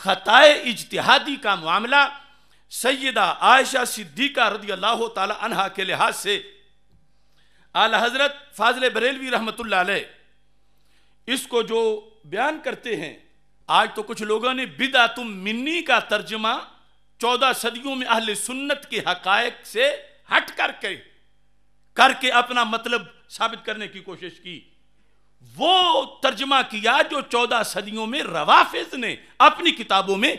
خطائے اجتہادی کا معاملہ سیدہ عائشہ صدیقہ رضی اللہ تعالی عنہا کے لحاظ سے اعلی حضرت فاضل بریلوی رحمۃ اللہ علیہ اس کو جو بیان کرتے ہیں، آج تو کچھ لوگوں نے بدعۃ منی کا ترجمہ 14 صدیوں میں اہل سنت کے حقائق سے ہٹ کر کے اپنا مطلب ثابت کرنے کی کوشش کی۔ وہ ترجمہ کیا جو 14 صدیوں میں روافض نے اپنی کتابوں میں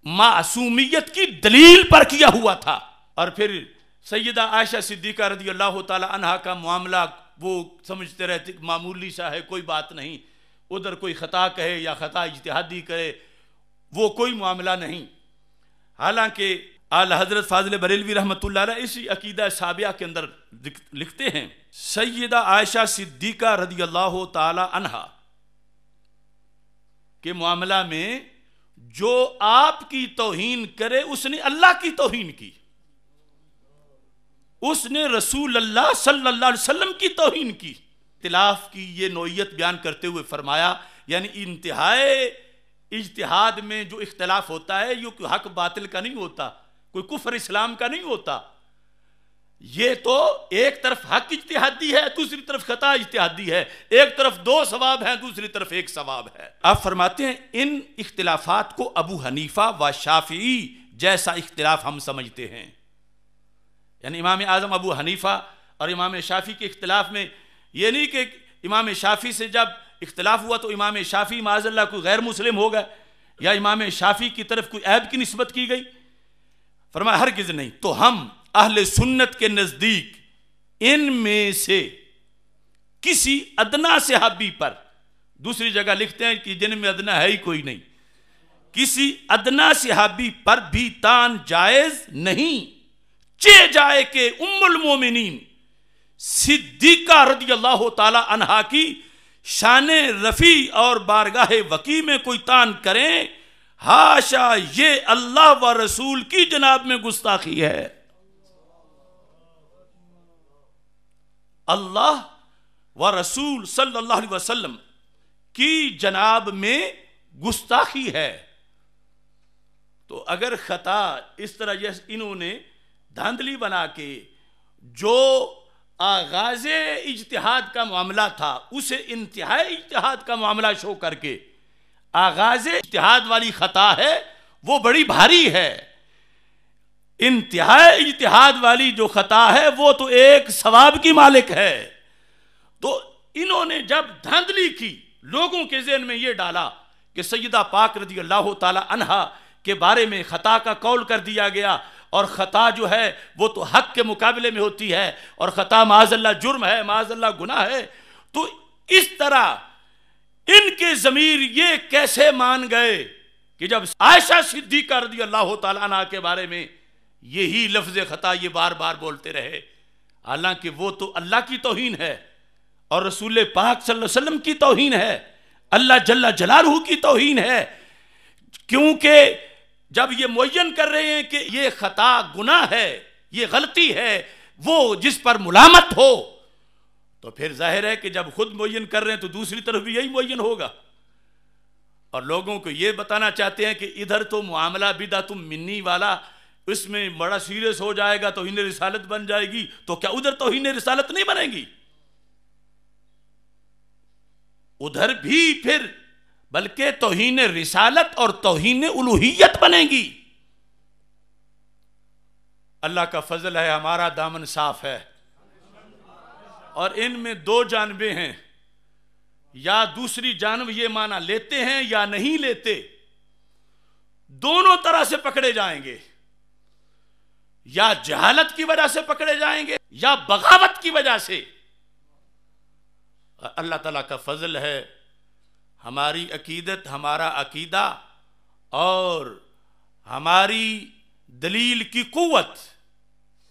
معصومیت کی دلیل پر کیا ہوا تھا، اور پھر سیدہ عائشہ صدیقہ رضی اللہ تعالی عنہا کا معاملہ وہ سمجھتے رہتے معمولی سا ہے، کوئی بات نہیں، ادھر کوئی خطا کہے یا خطا اجتہادی کرے وہ کوئی معاملہ نہیں۔ حالانکہ اعلی حضرت فاضل بریلوی رحمۃ اللہ علیہ اسی عقیدہ سابعہ کے اندر لکھتے ہیں، سیدہ عائشہ صدیقہ رضی اللہ تعالی عنہا کے معاملہ میں جو آپ کی توہین کرے اس نے اللہ کی توہین کی، اس نے رسول اللہ صلی اللہ علیہ وسلم کی توہین کی۔ اختلاف کی یہ نوعیت بیان کرتے ہوئے فرمایا، یعنی انتہائی اجتہاد میں جو اختلاف ہوتا ہے یہ کوئی حق باطل کا نہیں ہوتا، کوئی کفر اسلام کا نہیں ہوتا، یہ تو ایک طرف حق اجتہادی ہے دوسری طرف خطا اجتہادی ہے، ایک طرف 2 ثواب ہیں دوسری طرف 1 ثواب ہے۔ آپ فرماتے ہیں ان اختلافات کو ابو حنیفہ و شافعی جیسا اختلاف ہم سمجھتے ہیں، یعنی امام اعظم ابو حنیفہ اور امام شافعی کے اختلاف میں یہ نہیں کہ امام شافعی سے جب اختلاف ہوا تو امام شافعی معاذ اللہ کوئی غیر مسلم ہو گئے یا امام شافعی کی طرف کوئی عیب کی نسبت کی گئی، فرمایا ہرگز نہیں۔ تو ہم اہل سنت کے نزدیک ان میں سے کسی ادنا صحابی پر، دوسری جگہ لکھتے ہیں کہ جن میں ادنا ہے ہی کوئی نہیں، کسی ادنا صحابی پر بھی تان جائز نہیں، چہ جائے کہ ام المومنین صدیقہ رضی اللہ تعالی عنہا کی شان رفیع اور بارگاہ وقی میں کوئی تان کریں، ہاشا یہ اللہ و رسول کی جناب میں گستاخی ہے، اللہ و رسول صلی اللہ علیہ وسلم کی جناب میں گستاخی ہے۔ تو اگر خطا اس طرح انہوں نے دھاندلی بنا کے جو آغاز اجتہاد کا معاملہ تھا اسے انتہائی اجتہاد کا معاملہ شو کر کے آغاز اجتہاد والی خطا ہے وہ بڑی بھاری ہے، انتہائی اجتہاد والی جو خطا ہے وہ تو 1 ثواب کی مالک ہے۔ تو انہوں نے جب دھاندلی کی لوگوں کے ذہن میں یہ ڈالا کہ سیدہ پاک رضی اللہ تعالی عنہا کے بارے میں خطا کا قول کر دیا گیا، اور خطا جو ہے وہ تو حق کے مقابلے میں ہوتی ہے، اور خطا معاذ اللہ جرم ہے، معاذ اللہ گناہ ہے، تو اس طرح ان کے ضمیر یہ کیسے مان گئے کہ جب عائشہ صدیقہ رضی اللہ تعالیٰ عنہ کے بارے میں یہی لفظ خطا یہ بار بار بولتے رہے، حالانکہ وہ تو اللہ کی توہین ہے اور رسول پاک صلی اللہ علیہ وسلم کی توہین ہے، اللہ جل جلالہ کی توہین ہے، کیونکہ جب یہ معین کر رہے ہیں کہ یہ خطا گناہ ہے، یہ غلطی ہے، وہ جس پر ملامت ہو، تو پھر ظاہر ہے کہ جب خود معین کر رہے ہیں تو دوسری طرف بھی یہی معین ہوگا، اور لوگوں کو یہ بتانا چاہتے ہیں کہ ادھر تو معاملہ بدعت منی والا اس میں بڑا سیریس ہو جائے گا، توہین رسالت بن جائے گی، تو کیا ادھر توہین رسالت نہیں بنے گی؟ ادھر بھی پھر بلکہ توہین رسالت اور توہین الوہیت بنے گی۔ اللہ کا فضل ہے، ہمارا دامن صاف ہے، اور ان میں 2 جانبیں ہیں، یا دوسری جانب یہ معنی لیتے ہیں یا نہیں لیتے، دونوں طرح سے پکڑے جائیں گے، یا جہالت کی وجہ سے پکڑے جائیں گے یا بغاوت کی وجہ سے۔ اللہ تعالیٰ کا فضل ہے، ہماری عقیدت، ہمارا عقیدہ اور ہماری دلیل کی قوت،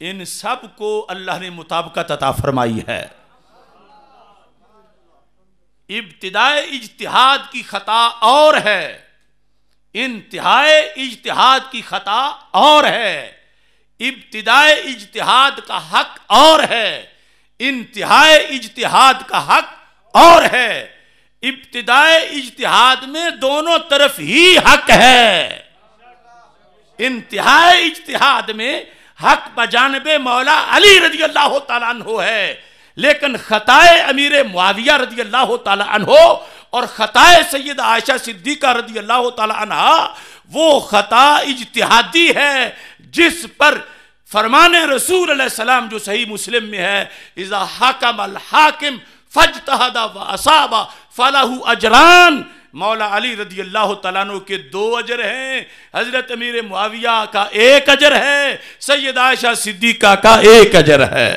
ان سب کو اللہ نے مطابقت عطا فرمائی ہے۔ ابتدائی اجتہاد کی خطا اور ہے، انتہائی اجتہاد کی خطا اور ہے، ابتدائی اجتہاد کا حق اور ہے، انتہائی اجتہاد کا حق اور ہے، ابتدائے اجتہاد میں دونوں طرف ہی حق ہے، انتہائی اجتہاد میں حق بجانب مولا علی رضی اللہ تعالیٰ عنہ ہے، لیکن خطائے امیر معاویہ رضی اللہ تعالیٰ عنہ اور خطائے سید عائشہ صدیقہ رضی اللہ تعالیٰ عنہ وہ خطا اجتہادی ہے جس پر فرمان رسول علیہ السلام جو صحیح مسلم میں ہے، اذا حکم الحاکم فاجتہد واصاب فلہ اجران، مولا علی رضی اللہ تعالیٰ عنہ کے 2 اجر ہیں، حضرت امیر معاویہ کا 1 اجر ہے، سید عائشہ صدیقہ کا 1 اجر ہے۔